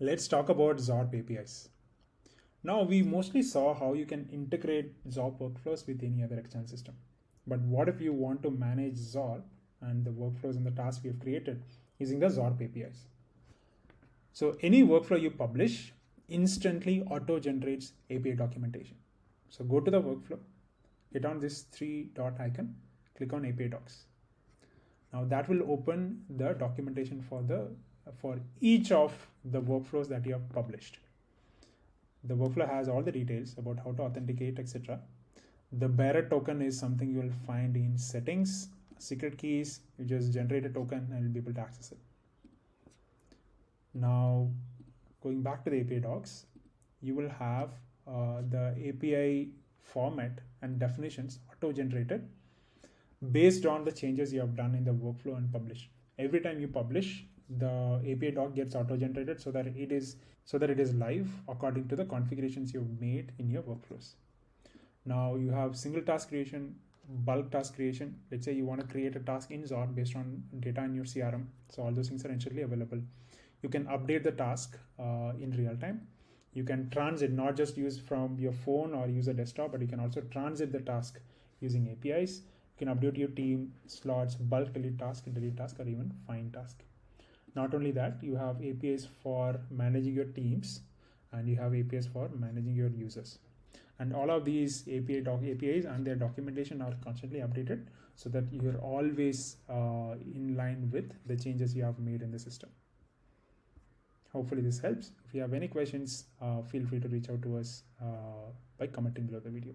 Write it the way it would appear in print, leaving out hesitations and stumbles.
Let's talk about ZORP APIs. Now, we mostly saw how you can integrate ZORP workflows with any other external system. But what if you want to manage ZORP and the workflows and the tasks we have created using the ZORP APIs? So any workflow you publish instantly auto-generates API documentation. So go to the workflow, hit on this three dot icon, click on API docs. Now that will open the documentation for each of the workflows that you have published. The workflow has all the details about how to authenticate, etc. The bearer token is something you will find in settings, secret keys. You just generate a token and you'll be able to access it. Now, going back to the API docs, you will have the API format and definitions auto-generated based on the changes you have done in the workflow and published. Every time you publish, the API doc gets auto-generated so that it is live according to the configurations you've made in your workflows. Now you have single task creation, bulk task creation. Let's say you want to create a task in ZORP based on data in your CRM. So all those things are instantly available. You can update the task in real time. You can transit, not just use from your phone or use a desktop, but you can also transit the task using APIs. You can update your team slots, bulk delete task, or even find task. Not only that, you have APIs for managing your teams and you have APIs for managing your users. And all of these APIs and their documentation are constantly updated so that you're always in line with the changes you have made in the system. Hopefully this helps. If you have any questions, feel free to reach out to us by commenting below the video.